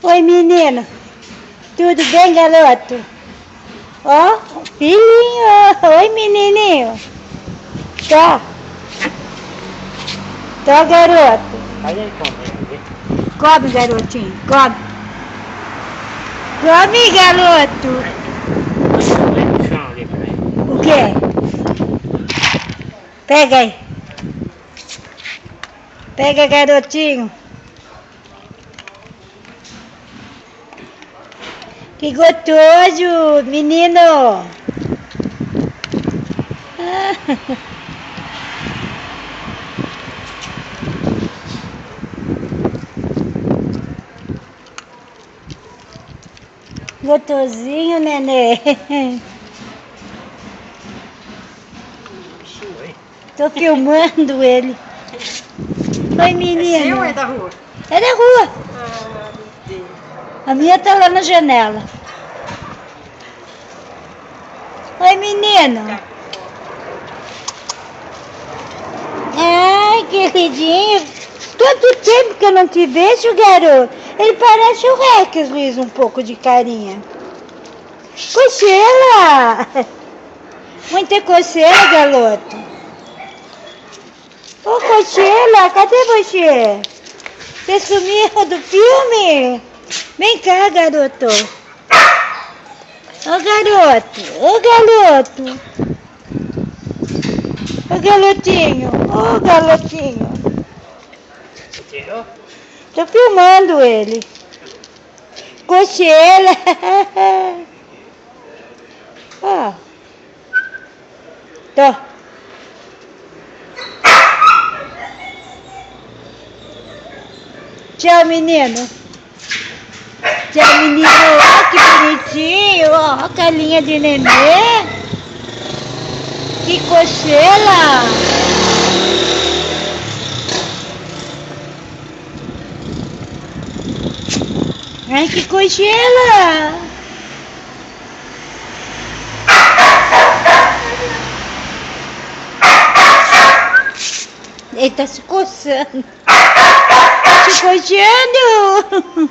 Oi, menino. Tudo bem, garoto? Ó, filhinho. Oi, menininho. Tá. Tá, garoto. Come, garotinho. Come. Come, garoto. O quê? Pega aí. Pega, garotinho. Que gostoso, menino. Gostosinho, nenê. Tô filmando ele. Oi, menino. É seu ou é da rua? É da rua. Ah, meu Deus. A minha tá lá na janela. Oi, menino. Ai, queridinho. Quanto tempo que eu não te vejo, garoto. Ele parece o Rex, Luiz, um pouco de carinha. Cocheira. Muita coceira, garoto. Ô, cocheira, cadê você? Você sumiu do filme? Vem cá, garoto. Ô, garoto. Ô, garoto. Ô, galotinho. Ô, galotinho. Tô filmando ele. Cocheira. Ó. Tô. Tchau, menino. Tchau, menino. Ó, que bonitinho. Ó, a carinha de nenê. Que cocheira. Ai, que cocheira. Ele tá se coçando. Se coçando.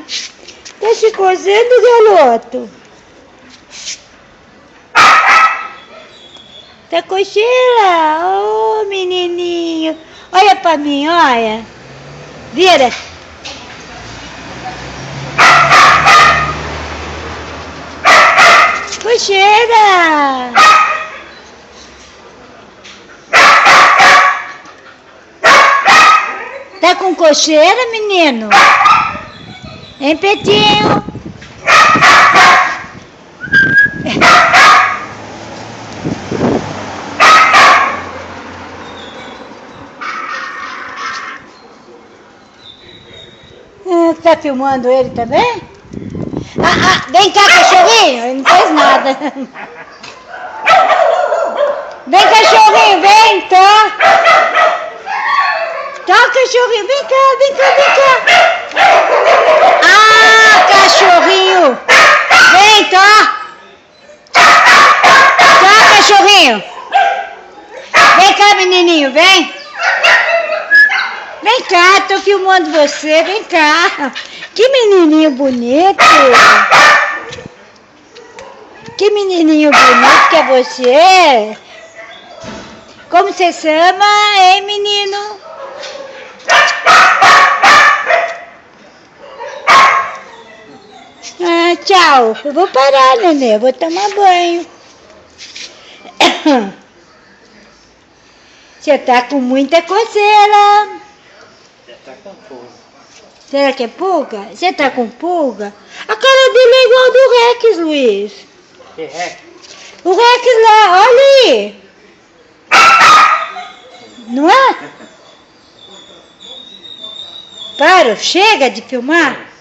Tá se coçando, garoto. Tá cocheira. Ô, menininho. Olha pra mim, olha. Vira. Cocheira. Tá com cocheira, menino? Hein, Petinho? Tá filmando ele também? Vem cá, cachorrinho. Ele não fez nada. Vem, cachorrinho, vem, tá? Tá, cachorrinho, vem cá, vem cá, vem cá. Ah, cachorrinho. Vem, tá? Tá, cachorrinho. Vem cá, menininho, vem. Vem cá, tô filmando você, vem cá. Que menininho bonito. Que menininho bonito que é você. Como você chama, hein, menino? Ah, tchau. Eu vou parar, nenê. Eu vou tomar banho. Você tá com muita coceira. Já tá com pulga. Será que é pulga? Você tá com pulga? A cara dele é igual a do Rex, Luiz. Que é? O Rex lá, olha aí. Não é? Para, chega de filmar.